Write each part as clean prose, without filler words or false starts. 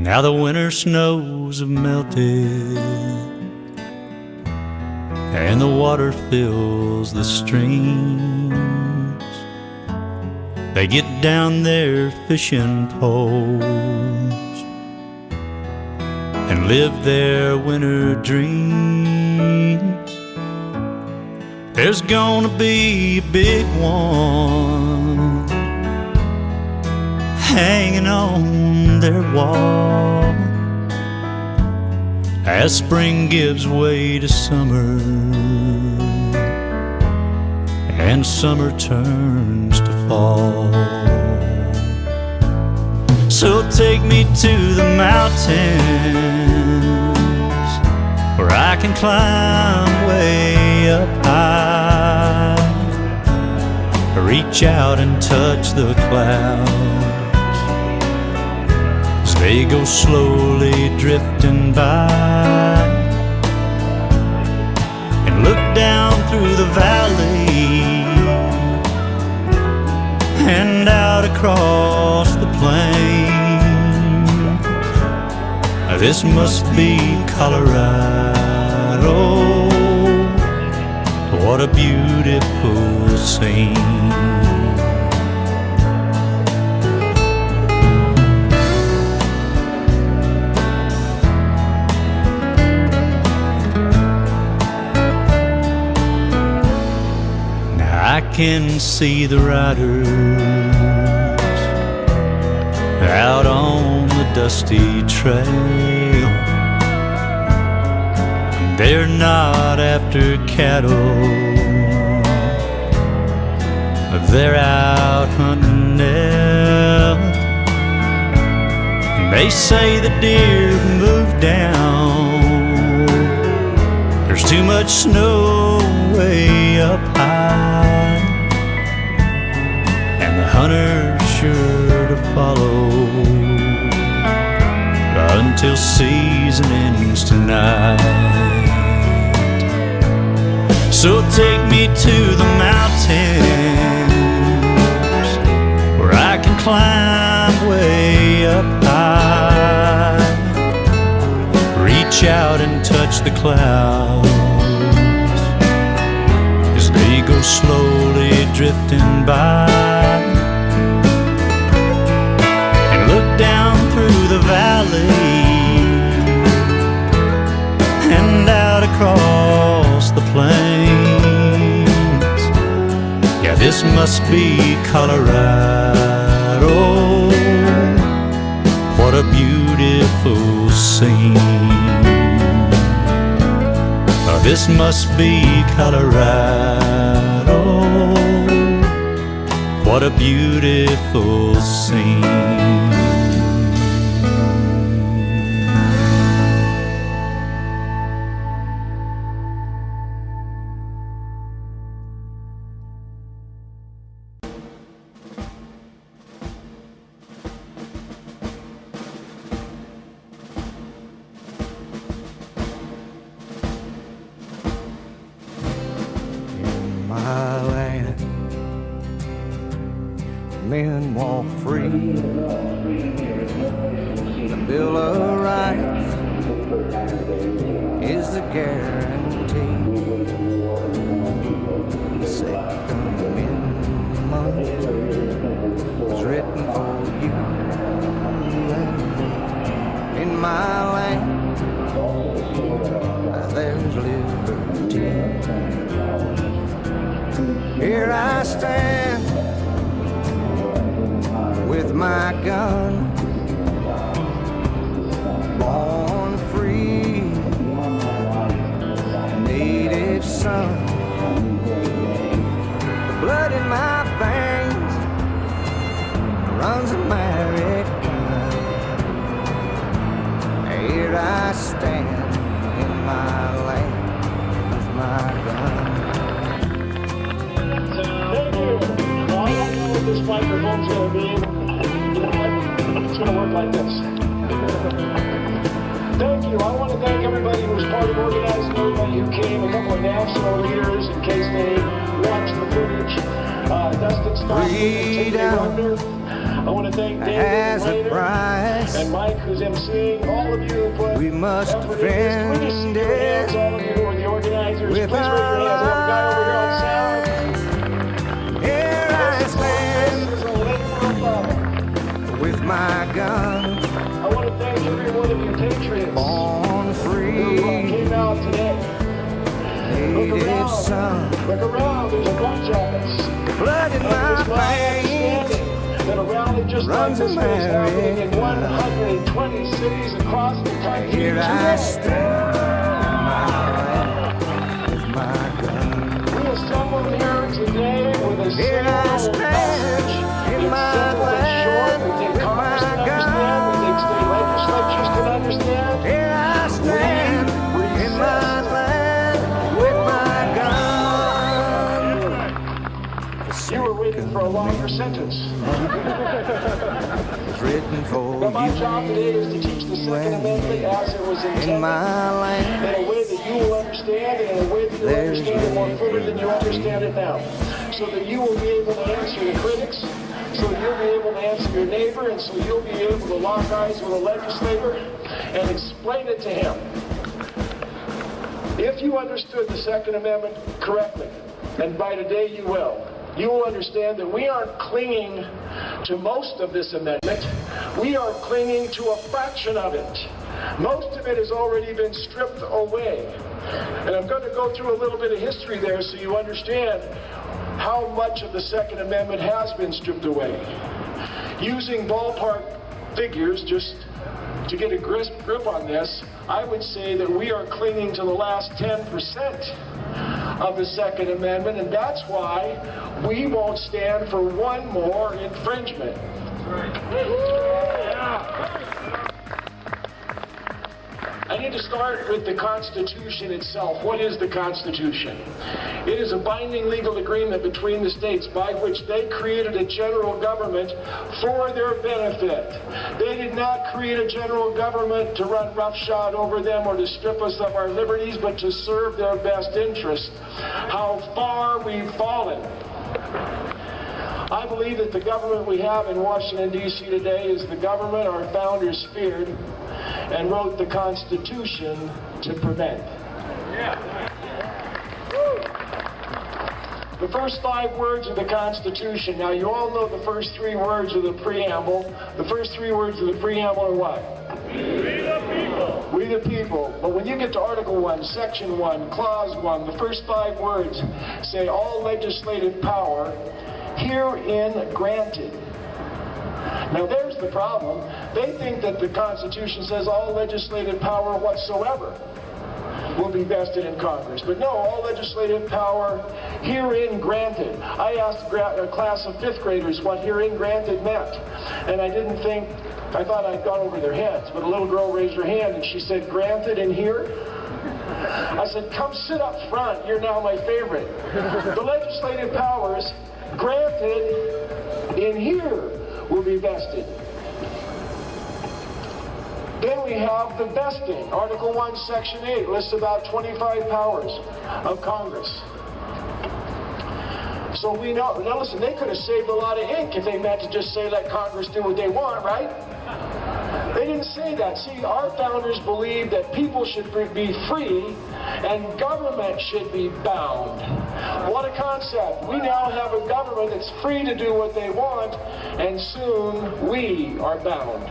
Now the winter snows have melted, and the water fills the streams. They get down their fishing poles and live their winter dreams. There's gonna be a big one hanging on their wall as spring gives way to summer and summer turns to fall. So take me to the mountains where I can climb way up high, reach out and touch the clouds as they go slowly drifting by, and look down through the valley and out across the plains. This must be Colorado. What a beautiful scene. I can see the riders out on the dusty trail. They're not after cattle, they're out hunting elk. And they say the deer moved down, there's too much snow way up high, and the hunter's sure to follow until season ends tonight. So take me to the mountains where I can climb way up high, reach out and touch the clouds as they go slowly drifting by, and look down through the valley and out across the plains. Yeah, this must be Colorado. What a beautiful scene. This must be Colorado. What a beautiful scene. My land, men walk free. The Bill of Rights is the guarantee. The Second Amendment is written for you and me. In my land, there's liberty. Here I stand with my gun, born free, native son. The blood in my veins runs American. Here I stand in my land with my gun. This microphone's going to be, it's going to work like this. Thank you. I want to thank everybody who was part of organizing, everybody who came, a couple of national leaders in case they watched the footage. Dustin Stockton and Timothy Wonder. I want to thank David has a Rader price. and Mike, who's emceeing. All of you who put We must effort in this. Can we just see defend your hands, it all of you who are the organizers? with Please raise your our hands. I have a guy over here on sound. lives. Here I This stand is a labor of love. with my gun, I want to thank every one of you patriots born who free. came out today. Look Native around. son, Look around. There's a bunch of us. blood in And my it's my veins. understanding that a rally just like Runs this a one is happening in merry 120 cities across the country Here I today. stand in my land with my gun. We assembled here today with a Here I single stand message. in It's my simple and short. We think land with Congress my can understand. We think state legislatures can understand. Here I stand in my land with my gun. You were waiting for a longer sentence. It's written for Now, my job today is to teach the Second Amendment as it was you intended. in my land. In a way that you will understand, and in a way that you'll There's understand it more no fully than you understand it now. So that you will be able to answer the critics, so that you'll be able to answer your neighbor, and so you'll be able to lock eyes with a legislator and explain it to him. If you understood the Second Amendment correctly, and by today you will understand that we aren't clinging to most of this amendment. We are clinging to a fraction of it. Most of it has already been stripped away. And I'm going to go through a little bit of history there so you understand how much of the Second Amendment has been stripped away. Using ballpark figures, just to get a grip on this, I would say that we are clinging to the last 10% of the Second Amendment, and that's why we won't stand for one more infringement. I need to start with the Constitution itself. What is the Constitution? It is a binding legal agreement between the states by which they created a general government for their benefit. They did not create a general government to run roughshod over them or to strip us of our liberties, but to serve their best interest. How far we've fallen. I believe that the government we have in Washington, D.C. today is the government our founders feared and wrote the Constitution to prevent. The first 5 words of the Constitution. Now, you all know the first 3 words of the preamble. The first 3 words of the preamble are what? We the people. We the people. But when you get to Article 1, Section 1, Clause 1, the first 5 words say all legislative power herein granted. Now there's the problem. They think that the Constitution says all legislative power whatsoever will be vested in Congress. But no, all legislative power herein granted. I asked a class of 5th graders what herein granted meant. And I thought I'd gone over their heads. But a little girl raised her hand and she said, granted in here? I said, come sit up front. You're now my favorite. The legislative powers granted in here will be vested. Then we have the vesting. Article 1, Section 8 lists about 25 powers of Congress. So we know, now listen, they could have saved a lot of ink if they meant to just say let Congress do what they want, right? They didn't say that. See, our founders believed that people should be free and government should be bound. What a concept. We now have a government that's free to do what they want, and soon we are bound.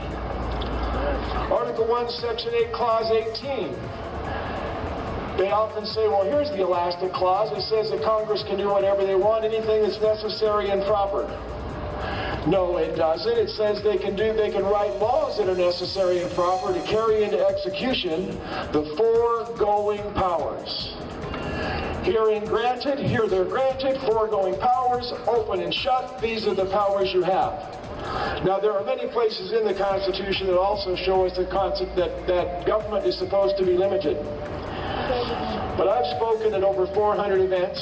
Article 1, Section 8, Clause 18. They often say, well, here's the elastic clause. It says that Congress can do whatever they want, anything that's necessary and proper. No, it doesn't. It says they can write laws that are necessary and proper to carry into execution the foregoing powers. Herein granted, here they're granted, foregoing powers, open and shut, these are the powers you have. Now, there are many places in the Constitution that also show us the concept that government is supposed to be limited. But I've spoken at over 400 events,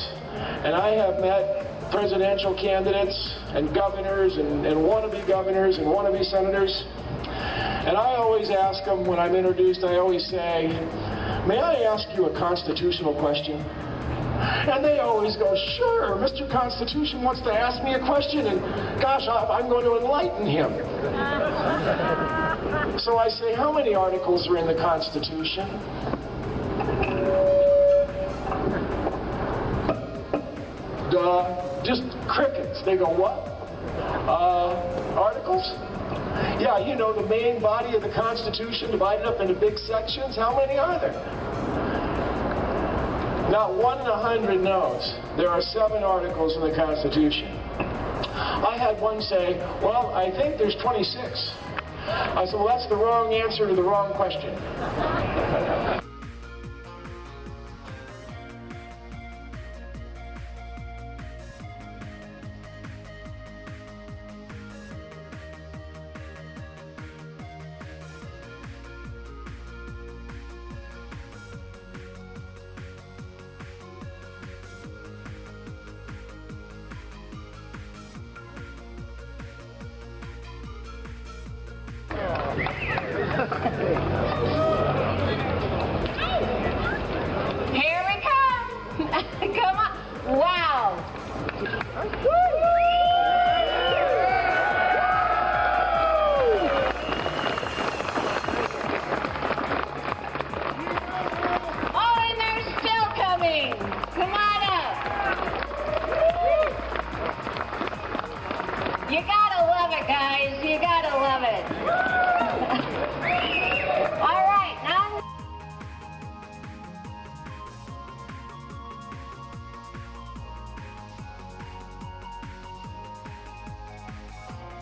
and I have met presidential candidates and governors and wannabe governors and wannabe senators. And I always ask them, when I'm introduced, I always say, may I ask you a constitutional question? And they always go, sure, Mr. Constitution wants to ask me a question, and gosh, I'm going to enlighten him. So I say, how many articles are in the Constitution? Just crickets. They go, what? Articles? Yeah, you know, the main body of the Constitution divided up into big sections. How many are there? Not 1 in 100 knows. There are 7 articles in the Constitution. I had one say, well, I think there's 26. I said, well, that's the wrong answer to the wrong question. Here we come! Come on! Wow! Oh, and they're still coming! Come on up! You gotta love it, guys. You gotta love it. All right, now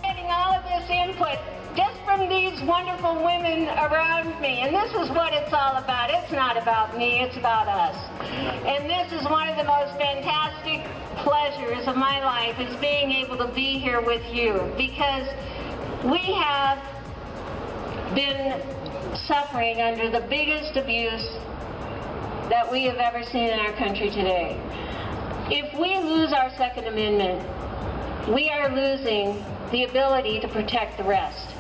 getting all of this input just from these wonderful women around me. And this is what it's all about. It's not about me, it's about us. And this is one of the most fantastic pleasures of my life, is being able to be here with you, because we have been suffering under the biggest abuse that we have ever seen in our country today. If we lose our Second Amendment, we are losing the ability to protect the rest.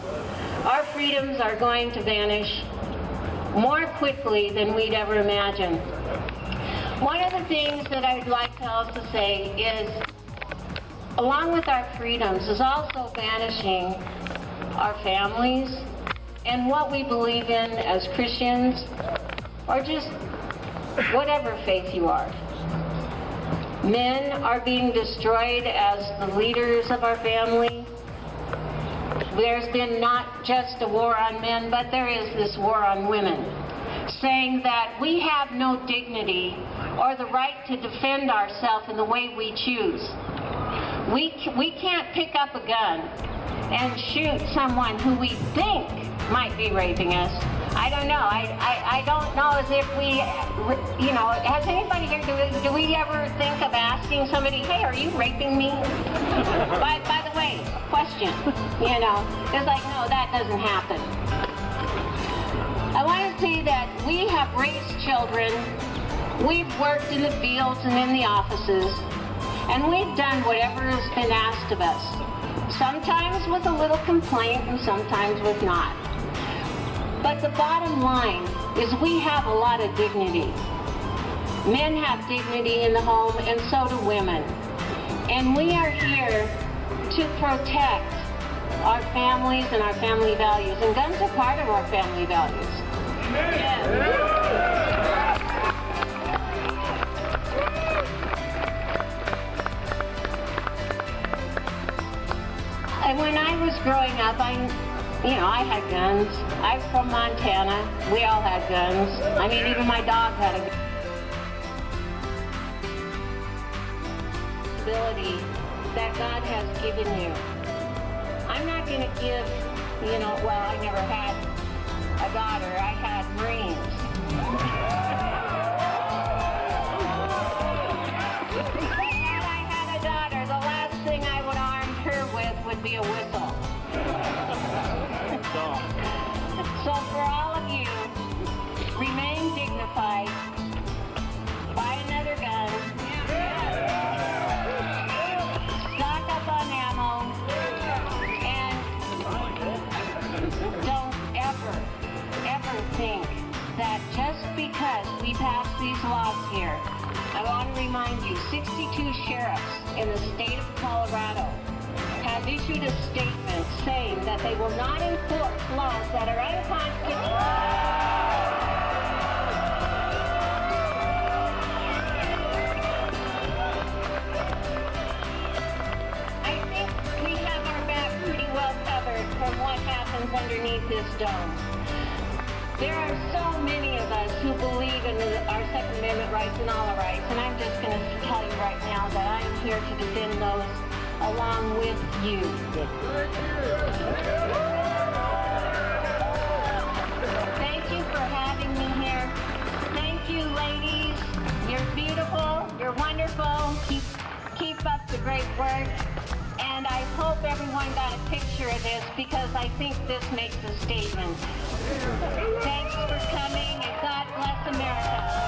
Our freedoms are going to vanish more quickly than we'd ever imagine. One of the things that I'd like to also say is, along with our freedoms, is also vanishing our families and what we believe in as Christians, or just whatever faith you are. Men are being destroyed as the leaders of our family. There's been not just a war on men, but there is this war on women, saying that we have no dignity or the right to defend ourselves in the way we choose. We can't pick up a gun and shoot someone who we think might be raping us. I don't know. I don't know as if we, you know, has anybody here, do we ever think of asking somebody, hey, are you raping me? By the way, question, you know, it's like, no, that doesn't happen. I want to say that we have raised children, we've worked in the fields and in the offices, and we've done whatever has been asked of us. Sometimes with a little complaint and sometimes with not. But the bottom line is we have a lot of dignity. Men have dignity in the home, and so do women. And we are here to protect our families and our family values. And guns are part of our family values. Yeah. And when I was growing up, I had guns. I'm from Montana. We all had guns. I mean, even my dog had a gun. Ability that God has given you. I'm not going to give, well, I never had a daughter. I had Marines. And I had a daughter. The last thing I would arm her with would be a whistle. So for all of you, remain dignified. Buy another gun. Stock up on ammo. And don't ever think that just because we pass these laws here, I want to remind you, 62 sheriffs in the state of Colorado have issued a statement saying that they will not enforce laws that are unconstitutional. From what happens underneath this dome. There are so many of us who believe in our Second Amendment rights and all our rights, and I'm just going to tell you right now that I am here to defend those along with you. Thank you for having me here. Thank you, ladies. You're beautiful. You're wonderful. Keep up the great work. And I hope everyone got a picture of this because I think this makes a statement. Thanks for coming and God bless America.